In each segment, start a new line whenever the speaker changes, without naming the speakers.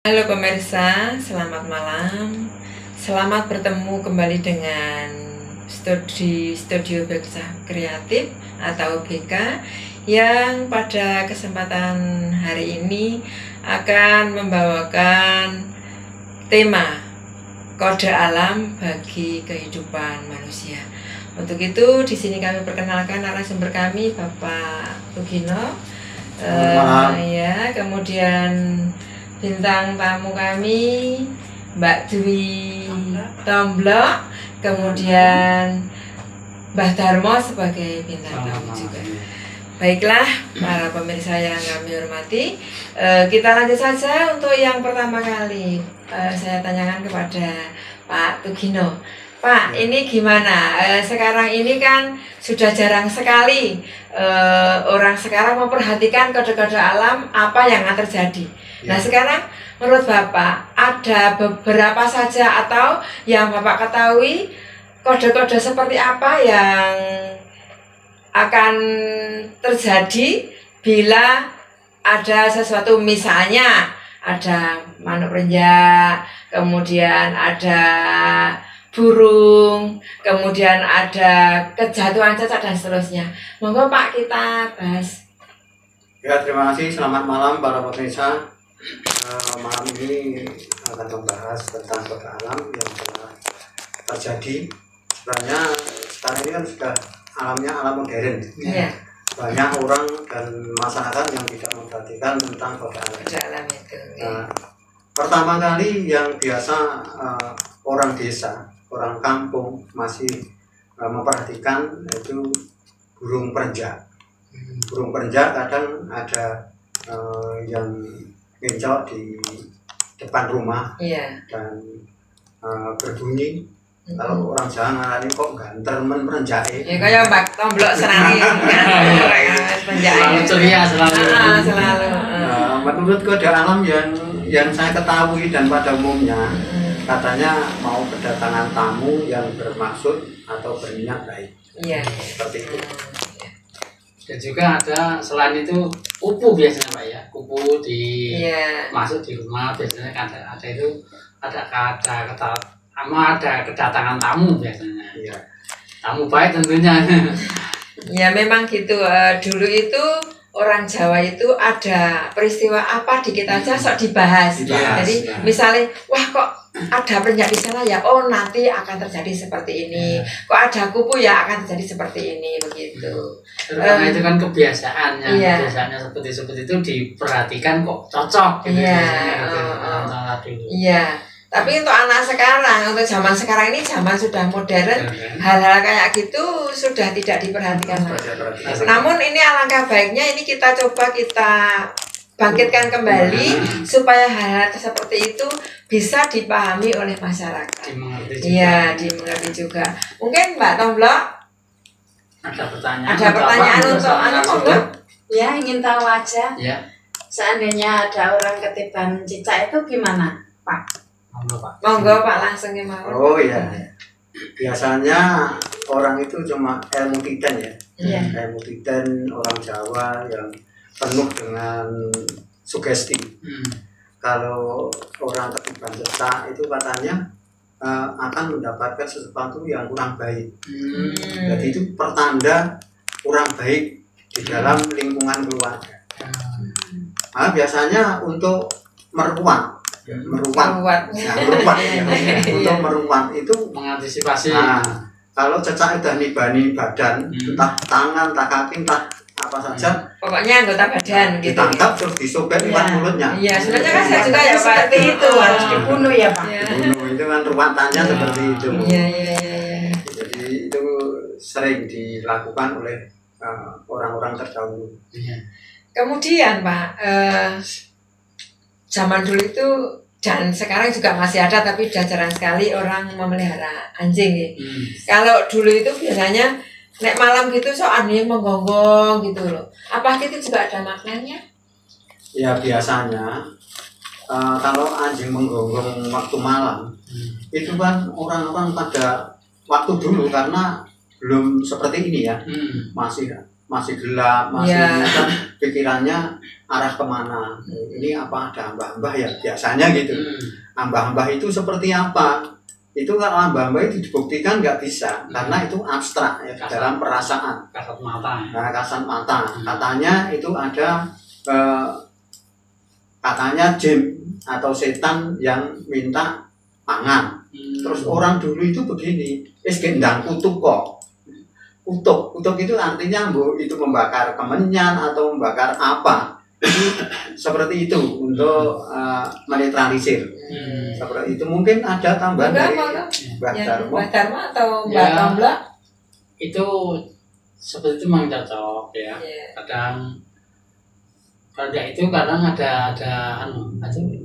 Halo pemirsa, selamat malam. Selamat bertemu kembali dengan Studio Beksa Kreatif atau BK yang pada kesempatan hari ini akan membawakan tema kode alam bagi kehidupan manusia. Untuk itu di sini kami perkenalkan narasumber kami Bapak Tugino. Ya, kemudian bintang tamu kami Mbak Dwi Tomblok, kemudian Mbah Darmo sebagai bintang tamu juga. Baiklah para pemirsa yang kami hormati, kita lanjut saja untuk yang pertama kali. Saya tanyakan kepada Pak Tugino. Pak, ini gimana? Sekarang ini kan sudah jarang sekali orang sekarang memperhatikan kode-kode alam apa yang akan terjadi. Ya. Nah sekarang menurut Bapak ada beberapa saja atau yang Bapak ketahui kode-kode seperti apa yang akan terjadi bila ada sesuatu, misalnya ada manuk renjak, kemudian ada burung, kemudian ada kejatuhan cacat dan seterusnya. Monggo Pak kita bahas.
Ya, terima kasih. Selamat malam para pemirsa. Malam ini akan membahas tentang kode alam yang telah terjadi. Sebenarnya sekarang ini kan sudah alamnya alam modern.
Ya.
Banyak orang dan masyarakat yang tidak memperhatikan tentang kode alam.
Kode alam itu. Ya.
Pertama kali yang biasa orang desa, orang kampung masih memperhatikan itu burung perenjak. Burung perenjak kadang ada yang ngencok di depan rumah. Iya. Dan berbunyi. Kalau orang Jawa ngarani kok ganter men perenjake.
Ya kayak Mbak Tomblok serangi
selalu ceria selalu.
Selalu.
Menurut kode alam yang saya ketahui dan pada umumnya katanya mau kedatangan tamu yang bermaksud atau berniat baik. Iya. Seperti itu.
Dan juga ada selain itu kupu biasanya Pak ya, kupu masuk di rumah biasanya ada itu ada kedatangan tamu biasanya. Iya. Tamu baik tentunya.
Ya memang gitu. Dulu itu orang Jawa itu ada peristiwa apa dikit aja sok dibahas. Jadi misalnya wah kok ada perenjak di sana ya, oh nanti akan terjadi seperti ini. Kok ada kupu ya akan terjadi seperti ini, begitu.
Karena itu kan kebiasaannya, kebiasaannya seperti itu diperhatikan kok cocok gitu.
Iya. Tapi untuk anak sekarang, untuk zaman sekarang ini zaman sudah modern, hal-hal kayak gitu sudah tidak diperhatikan lagi. Namun ini alangkah baiknya ini kita coba kita bangkitkan kembali supaya hal-hal seperti itu bisa dipahami oleh masyarakat. Iya, dimengerti juga. Mungkin Mbak Tomblok
ada pertanyaan
untuk anak Tomblok?
Ya, ingin tahu aja.
Ya.
Seandainya ada orang ketiban cicak itu gimana, Pak?
Monggo Pak langsung ya mau.
Oh iya. Biasanya orang itu cuma ilmu titen ya. Ilmu titen orang Jawa yang penuh dengan sugesti. Kalau orang ketiban cicak itu katanya akan mendapatkan sesuatu yang kurang baik. Jadi itu pertanda kurang baik di dalam lingkungan keluarga. Nah, biasanya untuk meruat ya. Untuk meruat itu
mengantisipasi.
Nah, kalau cecak udah nibani badan, entah tangan, entah kaki, entah apa saja,
pokoknya anggota badan gitu.
Ditangkap terus disobek lewat mulutnya.
Iya, sebenarnya kan saya juga ya Pak
seperti itu harus dibunuh ya Pak.
Dibunuh itu kan ruatannya seperti itu.
Iya.
Jadi itu sering dilakukan oleh orang-orang terdahulu.
Kemudian Pak, zaman dulu itu dan sekarang juga masih ada tapi sudah jarang sekali orang memelihara anjing ya. Kalau dulu itu biasanya nek malam gitu so anjing menggonggong gitu loh. Apa itu juga ada maknanya?
Ya biasanya kalau anjing menggonggong waktu malam itu kan orang-orang pada waktu dulu karena belum seperti ini ya, masih masih gelap, masih kan pikirannya arah kemana. Ini apa ada hamba-hamba ya biasanya gitu. Hamba-hamba itu seperti apa? Itu kalau hamba-hamba itu dibuktikan nggak bisa karena itu abstrak ya, dalam perasaan.
Kasat mata.
Nah, kasat mata. Katanya itu ada katanya jin atau setan yang minta pangan. Terus orang dulu itu begini, gendang kutuk kok. Kutuk itu artinya itu membakar kemenyan atau membakar apa. Seperti itu untuk menetralisir. Seperti itu mungkin ada tambahan dari Mbak Darmo.
Mbak Darmo atau Mbak Tomblok?
Itu seperti itu memang cocok ya. Kadang kalau itu kadang ada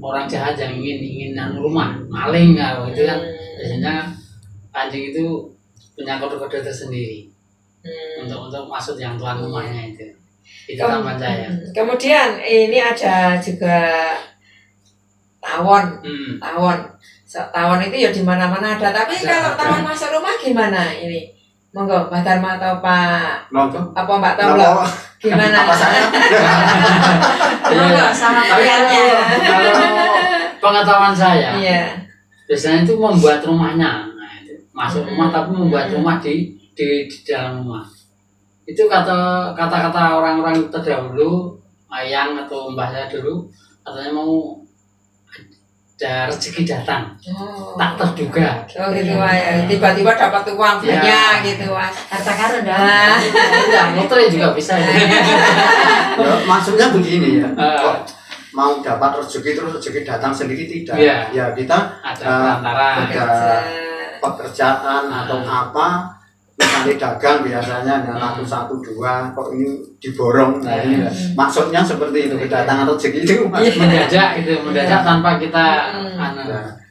orang jahat yang ingin rumah maling kalau itu kan biasanya anjing itu punya kode-kode tersendiri untuk masuk yang tuan rumahnya itu tambahan saya.
Kemudian ini ada juga tawon. Tawon itu ya di mana-mana ada. Tapi kalau tawon masuk rumah gimana ini? Monggo Mbak Darmo atau Pak apa Mbak Tomblok? Gimana?
Apa saya?
Monggo sama kaliannya.
Kalau pengetahuan saya, biasanya itu membuat rumahnya, masuk rumah tapi membuat rumah di dalam rumah. Itu kata-kata orang-orang terdahulu, ayang atau mbah saya dulu, katanya mau ada rezeki datang, tak terduga.
Oh gitu ya, tiba-tiba dapat uang banyak gitu Mas.
Harta karun dah.
Motor juga bisa.
Ya, maksudnya begini ya, kok mau dapat rezeki terus rezeki datang sendiri tidak? Ya kita
ada
pekerjaan atau apa. Misalnya dagang biasanya laku 1, 2 kok ini diborong. Nah ini maksudnya seperti itu, kedatangan rezeki itu
mendadak tanpa kita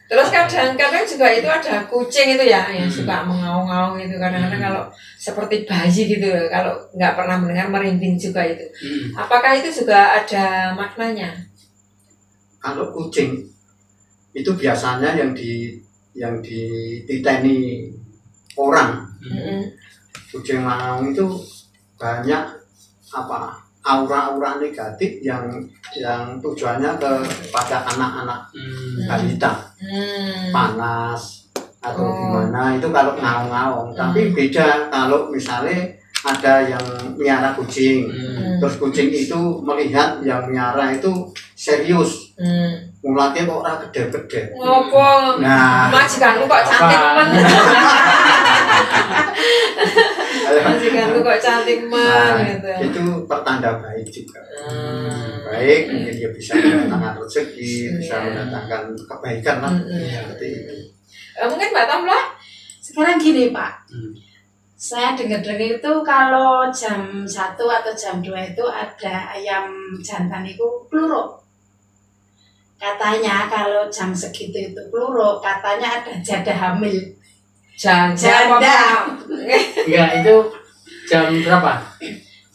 Terus kadang-kadang juga itu ada kucing itu ya yang suka mengaung-ngaung itu kadang-kadang kalau seperti bayi gitu, kalau nggak pernah mendengar merinding juga itu. Apakah itu juga ada maknanya?
Kalau kucing itu biasanya yang dititeni orang. Kucing maung itu banyak aura-aura negatif yang tujuannya kepada anak-anak balita, panas atau gimana itu kalau ngaung-ngaung. Tapi beda kalau misalnya ada yang miara kucing, terus kucing itu melihat yang miara itu serius, mulanya kok ora gede-gede.
Ngopo?
Nah,
majikanku kok cantik men. Majikanku kok cantik men gitu.
Itu pertanda baik juga. Baik, mungkin dia bisa mendatangkan rezeki, bisa mendatangkan kebaikan lah. Seperti itu.
Mungkin Mbak Tomblok?
Sekarang gini Pak, saya dengar-dengar itu kalau jam 1 atau jam 2 itu ada ayam jantan itu peluruk. Katanya kalau jam segitu itu peluruk, katanya ada janda hamil. Janda.
Enggak, itu jam berapa?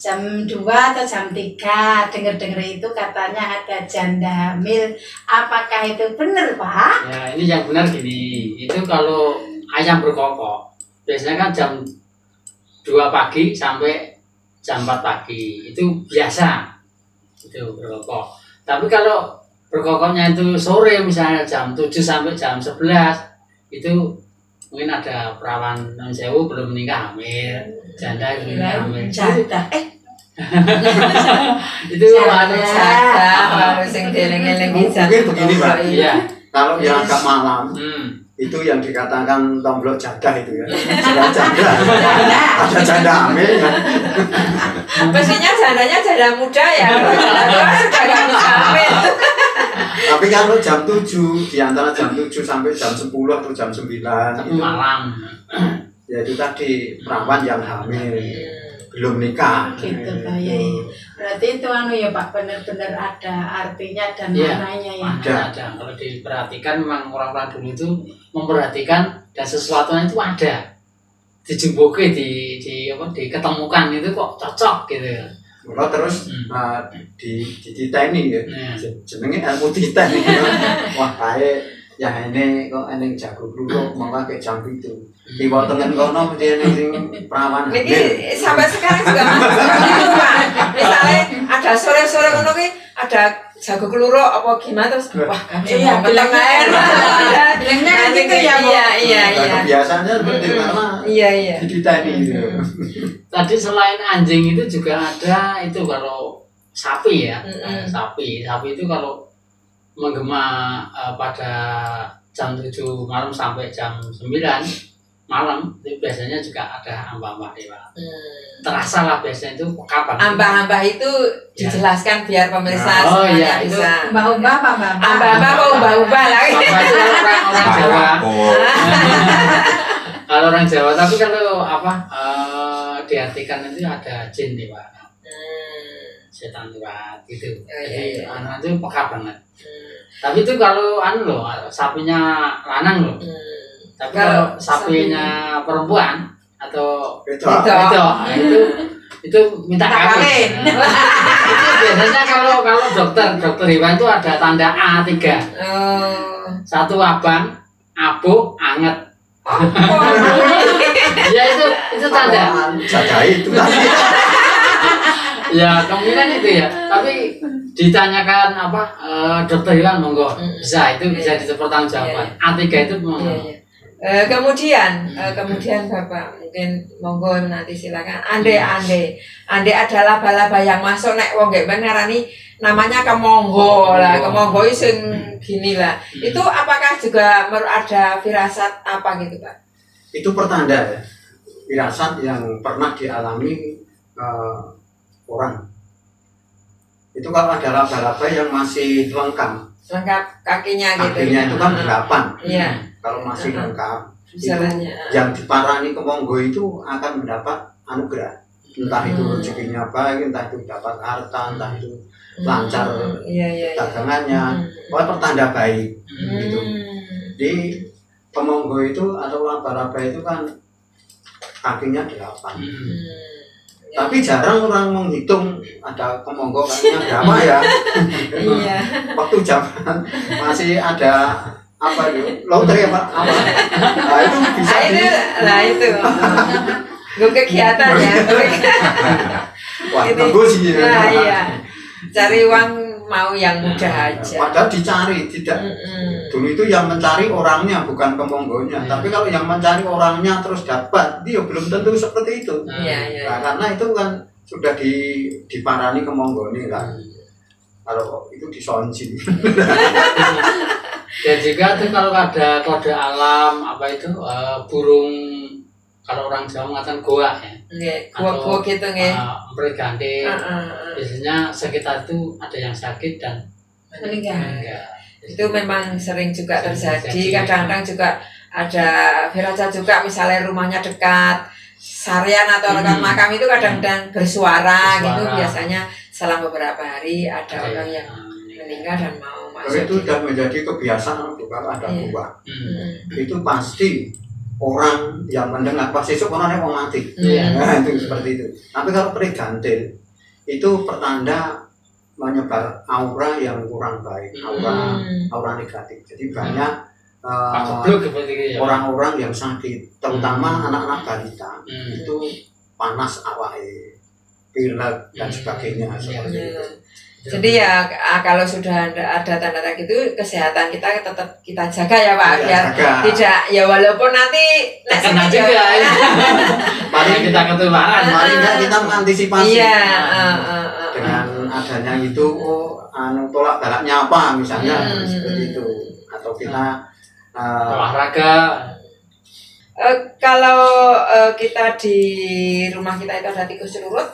Jam 2 atau jam 3, dengar-dengar itu katanya ada janda hamil. Apakah itu benar Pak?
Ya ini yang benar gini, itu kalau ayam berkokok, biasanya kan jam 2 pagi sampai jam 4 pagi, itu biasa, itu berkokok. Tapi kalau berkokoknya itu sore misalnya jam 7 sampai jam 11 itu mungkin ada perawan non sewu belum menikah hamil, janda belum hamil.
Janda.
Itu ada
harus yang deleng-deleng
mungkin begini Pak.
Iya.
Kalau yang agak malam itu yang dikatakan Tomblok jadah itu ya. Sudah janda. Ada janda hamil ya.
Pastinya jandanya janda muda ya. Janda hamil.
Tapi kalau jam 7, di antara jam 7 sampai jam 10 atau jam 9 itu
malam.
Ya itu tadi perawan yang hamil, belum nikah.
Gitu Pak. Ya. Berarti itu ya Pak, benar-benar ada artinya dan maknanya ya.
Ada. Kalau diperhatikan memang orang-orang dulu itu memperhatikan dan sesuatunya itu ada. Dijumbuke diketemukan itu kok cocok gitu.
Kalau terus dititeni ya, jenenge ilmu titen. Wah kayak ya ini kok eneng jago kluruk mangga kayak jam itu. Di bawah tengen kono mesti eneng sing perawan.
Niki sampai sekarang juga masih seperti itu Pak. Misalnya ada sore-sore ngono ki ada jago keluruk apa gimana terus wah kan
Iya,
bilangnya
bilangnya gitu ya, Bu.
Iya.
Biasanya seperti karena
Iya.
kita ini gitu.
Tadi selain anjing itu juga ada itu kalau sapi ya. Sapi itu kalau menggema pada jam 7 malam sampai jam 9 malam itu biasanya juga ada ambah-ambah dewa. Terasa lah biasanya itu kapan?
Ambah-ambah itu dijelaskan biar pemirsa semuanya
itu
bisa.
Mbah-mbah apa mbah?
Ambah-ambah kok ubah-ubah lagi.
Ambah itu orang Jawa. Kalau orang Jawa, tapi kalau diartikan itu ada jin nih Pak. Setan lewat gitu. Jadi anak itu peka banget. Tapi itu kalau sapinya lanang loh. Tapi kalau sapinya perempuan atau itu minta kawin. Itu biasanya kalau dokter hewan itu ada tanda A3. Satu abang, abu, anget. Ya itu tanda.
Jagain itu tadi.
Ya kemungkinan itu ya. Tapi ditanyakan dokter hewan monggo bisa dipertanggungjawabkan. A3 itu monggo.
Kemudian Bapak mungkin monggo nanti silakan. Ande ada laba-laba yang masuk nek wong gek ngarani namanya kemonggo lah. Kemonggo sing gini lah. Itu apakah juga ada firasat apa gitu Pak?
Itu pertanda ya. Firasat yang pernah dialami orang. Itu kalau ada laba-laba yang masih lengkap
kakinya gitu.
Kakinya itu kan 8.
Iya.
Kalau masih lengkap,
Jalannya.
yang diparani kemonggo itu akan mendapat anugerah. Entah itu rezekinya baik, entah itu dapat harta, entah itu lancar dagangannya. Pokoknya pertanda baik. Gitu. Di kemonggo itu atau laba-laba itu kan kakinya 8. Tapi jarang orang menghitung ada kemonggo kakinya berapa ya.
Iya.
Waktu zaman masih ada apa itu lotre apa nah, itu bisa
itu gue kegiatan ya
wah bagus sih ya.
Iya cari uang mau yang mudah aja
padahal dicari tidak dulu itu yang mencari orangnya bukan kemonggonya tapi kalau yang mencari orangnya terus dapat dia belum tentu seperti itu nah, karena itu kan sudah diparani kemonggone kan kalau itu disonci.
Dan juga tuh kalau ada kode alam burung kalau orang Jawa mengatakan goa ya.
Goa gitu nggih.
Berganti. Biasanya sekitar itu ada yang sakit dan
meninggal. Itu memang sering juga terjadi. Kadang-kadang juga ada firasat juga misalnya rumahnya dekat sarian atau rekan makam itu kadang-kadang bersuara gitu biasanya selang beberapa hari ada orang yang meninggal dan mau masuk.
Itu sudah menjadi kebiasaan bukan ada gua. Itu pasti orang yang mendengar pasti esok orang mau mati. Nah, itu seperti itu. Tapi kalau pregantil itu pertanda menyebar aura yang kurang baik, aura negatif. Jadi banyak orang-orang yang sakit, terutama anak-anak balita itu panas awalnya, pilek dan sebagainya seperti itu.
Jadi ya kalau sudah ada tanda-tanda gitu kesehatan kita tetap kita jaga ya Pak biar tidak ya walaupun nanti
kena juga ya. Mari kita ketularan,
mari kita mengantisipasi dengan adanya itu tolak balaknya apa misalnya seperti itu atau kita
olahraga.
Kalau kita di rumah kita itu ada tikus curut.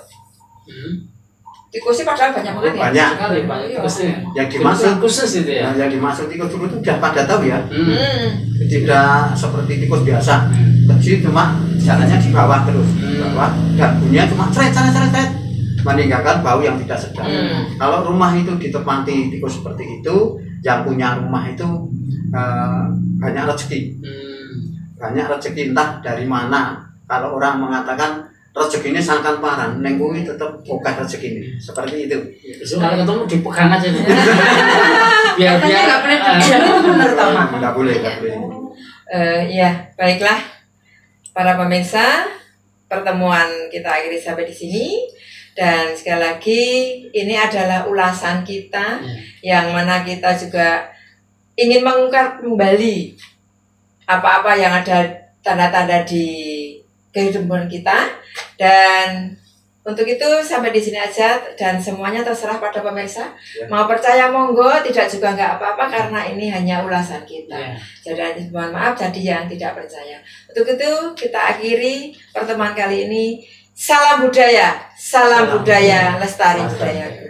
Tikusnya padahal banyak banget ya.
Banyak
sekali tikusnya.
Yang dimaksud
khusus itu ya.
Yang dimaksud tikus curut itu sudah pada tahu ya. Tidak seperti tikus biasa. Kecil cuma jalannya di bawah terus, bawah dan bunyinya cuma ceret meninggalkan bau yang tidak sedap. Kalau rumah itu ditempati tikus seperti itu, yang punya rumah itu banyak rezeki. Banyak rezeki entah dari mana. Kalau orang mengatakan rezekinya sangkan parang, neng kuwi tetep oke rezekinya. Seperti itu.
Besok kalau ketemu dipegang aja nih. biar
Katanya nggak boleh dipegang, itu benar tau Mak?
Nggak boleh.
Ya, baiklah para pemirsa, pertemuan kita akhiri sampai di sini. Dan sekali lagi ini adalah ulasan kita yang mana kita juga ingin mengungkap kembali apa-apa yang ada tanda-tanda di kehidupan kita. Dan untuk itu sampai di sini aja, dan semuanya terserah pada pemirsa. Mau percaya monggo, tidak juga nggak apa-apa karena ini hanya ulasan kita. Jadi mohon maaf jadi yang tidak percaya. Untuk itu kita akhiri pertemuan kali ini. Salam budaya, salam budaya, lestari budaya.